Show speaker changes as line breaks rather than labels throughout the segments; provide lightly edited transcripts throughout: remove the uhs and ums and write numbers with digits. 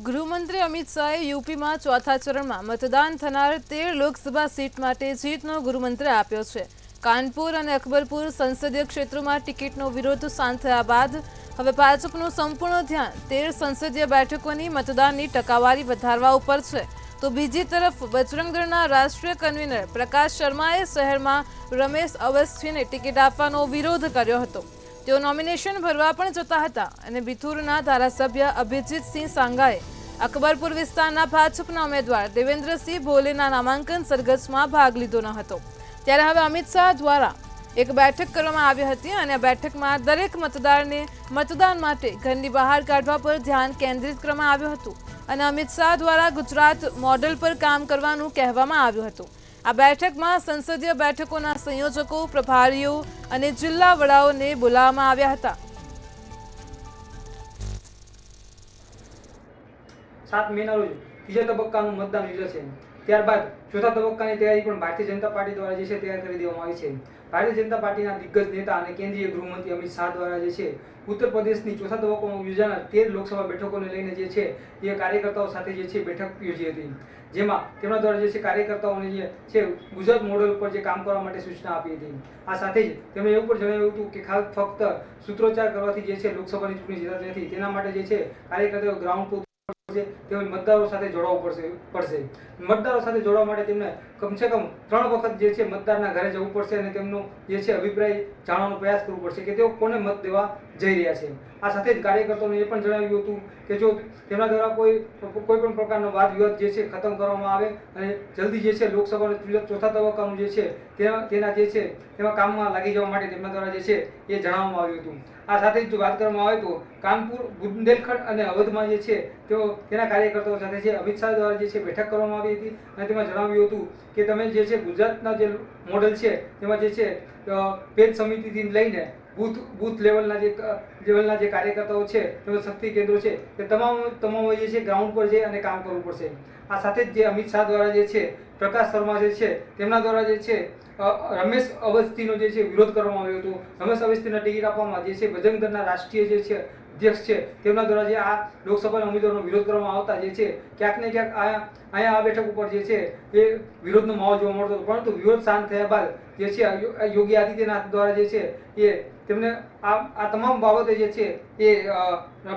ગૃહમંત્રી અમિત શાહે યુપીમાં ચોથા ચરણમાં મતદાન થનાર 13 લોકસભા સીટ માટે જીતનો ગુરુમંત્ર આપ્યો છે। કાનપુર અને અકબરપુર સંસદીય ક્ષેત્રોમાં ટિકિટનો વિરોધ શાંત થયા બાદ હવે ભાજપનું સંપૂર્ણ ધ્યાન 13 સંસદીય બેઠકોની મતદાનની ટકાવારી વધારવા ઉપર છે। તો બીજી તરફ બજરંગ દળના રાષ્ટ્રીય કન્વીનર પ્રકાશ શર્માએ શહેરમાં રમેશ અવસ્થીને ટિકિટ આપવાનો વિરોધ કર્યો હતો। તેઓ નોમિનેશન ભરવા પણ જતા હતા અને બિથુરના ધારાસભ્ય અભિજીતસિંહ સાંગાએ અકબરપુર વિસ્તારના ભાજપના ઉમેદવાર દેવેન્દ્રસિંહ ભોલેના નામાંકન સરઘસમાં ભાગ લીધો ન હતો। ત્યારે હવે અમિત શાહ દ્વારા એક બેઠક કરવામાં આવી હતી અને આ બેઠકમાં દરેક મતદારને મતદાન માટે ઘરની બહાર કાઢવા પર ધ્યાન કેન્દ્રિત કરવામાં આવ્યું હતું અને અમિત શાહ દ્વારા ગુજરાત મોડેલ પર કામ કરવાનું કહેવામાં આવ્યું હતું। આ બેઠકમાં સંસદીય બેઠકોના સંયોજકો, પ્રભારીઓ અને જિલ્લા વડાઓને બોલાવવામાં આવ્યા હતા।
7 મેના રોજ ત્રીજા તબક્કાનું મતદાન યોજાશે। ત્યારબાદ ચોથા તબક્કાની તૈયારી પણ ભારતીય જનતા પાર્ટી દ્વારા જે છે તૈયાર કરી દેવામાં આવી છે। ભારતીય જનતા પાર્ટીના દિગ્ગજ નેતા અને કેન્દ્રીય ગૃહમંત્રી અમિત શાહ દ્વારા જે છે ઉત્તર પ્રદેશની ચોથા તબક્કામાં યોજાનાર 13 લોકસભા બેઠકોને લઈને જે છે એ કાર્યકર્તાઓ સાથે જે છે બેઠક યોજી હતી, જેમાં તેમના દ્વારા જે છે કાર્યકર્તાઓને જે છે ગુજરાત મોડેલ પર જે કામ કરવા માટે સૂચના આપી હતી। આ સાથે જ તેમણે એવું પણ જણાવ્યું હતું કે ફક્ત સૂત્રોચ્ચાર કરવાથી જે છે લોકસભાની ચૂંટણી જીતાતી નથી, તેના માટે જે છે કાર્યકર્તાઓ ગ્રાઉન્ડ પર તેઓ મતદારો સાથે જોડાવવું પડશે। મતદારો સાથે જોડવા માટે તેમને કમસે કમ 3 વખત જે છે મતદારના ઘરે જવું પડશે અને તેમનો જે છે અભિપ્રાય જાણવાનો પ્રયાસ કરવો પડશે કે તેઓ કોને મત દેવા જઈ રહ્યા છે। આ સાથે જ કાર્યકર્તાઓને એ પણ જણાવ્યું હતું કે જો તેમના દ્વારા કોઈ પણ પ્રકારનો વાદ વિવાદ જે છે ખતમ કરવામાં આવે અને જલ્દી જે છે લોકસભાના ચોથા તબક્કાનું જે છે તેના જે છે તેમાં કામમાં લાગી જવા માટે તેમના દ્વારા જે છે એ જણાવવામાં આવ્યું હતું। આ સાથે જ જો વાત કરવામાં આવે તો કાનપુર, બુંદેલખંડ અને અવધમાં જે છે તેના કાર્યકર્તાઓ સાથે જે અમિત શાહ દ્વારા જે છે બેઠક કરવામાં આવી હતી અને તેમાં જણાવ્યું હતું કે તમે જે છે ગુજરાતના જે મોડેલ છે તેમાં જે છે પેજ સમિતિથી લઈને બૂથ લેવલના જે કાર્યકર્તાઓ છે તેમજ શક્તિ કેન્દ્રો છે તે તમામ જે છે ગ્રાઉન્ડ પર જઈ અને કામ કરવું પડશે। આ સાથે જ જે અમિત શાહ દ્વારા જે છે પ્રકાશ શર્મા જે છે તેમના દ્વારા જે છે રમેશ અવસ્થીનો જે છે વિરોધ કરવામાં આવ્યો હતો। રમેશ અવસ્થીને ટિકિટ આપવામાં જે છે બજરંગ દળના રાષ્ટ્રીય જે છે અધ્યક્ષ છે તેમના દ્વારા જે આ લોકસભાના ઉમેદવારનો વિરોધ કરવામાં આવતા જે છે ક્યાંક ને ક્યાંક અહીંયા આ બેઠક ઉપર જે છે એ વિરોધનો માહોલ જોવા મળતો હતો, પરંતુ વિરોધ શાંત થયા બાદ જે છે યોગી આદિત્યનાથ દ્વારા જે છે એ તેમને આ તમામ બાબતે જે છે એ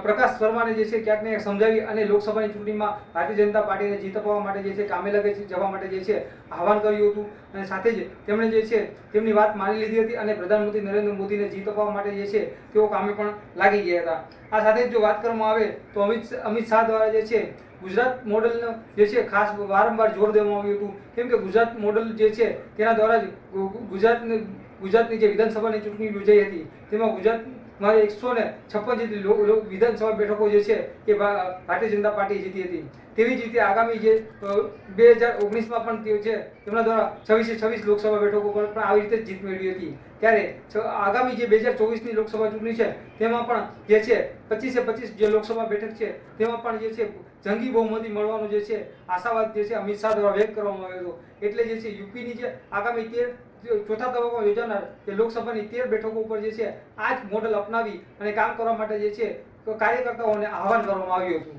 પ્રકાશ શર્માને જે છે ક્યાંક ને ક્યાંક સમજાવી અને લોકસભાની ચૂંટણીમાં ભારતીય જનતા પાર્ટીને જીત અપાવવા માટે જે છે કામે લાગે જવા માટે જે છે આહવાન કર્યું હતું અને સાથે જ તેમણે જે છે તેમની વાત માની લીધી હતી અને પ્રધાનમંત્રી નરેન્દ્ર મોદીને જીત અપાવવા માટે જે છે તેઓ કામે પણ લાગી ગયા હતા। આ સાથે જ જો વાત કરવામાં આવે તો અમિત શાહ દ્વારા જે છે ગુજરાત મોડેલનો જે છે ખાસ વારંવાર જોર દેવામાં આવ્યું હતું, કેમ કે ગુજરાત મોડેલ જે છે તેના દ્વારા જ ગુજરાતની જે વિધાનસભાની ચૂંટણી યોજાઈ હતી તેમાં ગુજરાતમાં 156 જેટલી વિધાનસભા બેઠકો જે છે એ ભારતીય જનતા પાર્ટી જીતી હતી। તેવી જ રીતે આગામી જે 2019માં પણ તેઓ છે તેમના દ્વારા 26 લોકસભા બેઠકો પર પણ આવી રીતે જ જીત મેળવી હતી। ત્યારે આગામી જે 2024ની લોકસભા ચૂંટણી છે તેમાં પણ જે છે 25 જે લોકસભા બેઠક છે તેમાં પણ જે છે જંગી બહુમતી મળવાનો જે છે આશાવાદ જે છે અમિત શાહ દ્વારા વ્યક્ત કરવામાં આવ્યો હતો। એટલે જે છે યુપીની જે આગામી ચોથા તબક્કામાં યોજાનાર જે લોકસભાની 13 બેઠકો ઉપર જે છે આ જ મોડેલ અપનાવી અને કામ કરવા માટે જે છે કાર્યકર્તાઓને આહવાન કરવામાં આવ્યું હતું।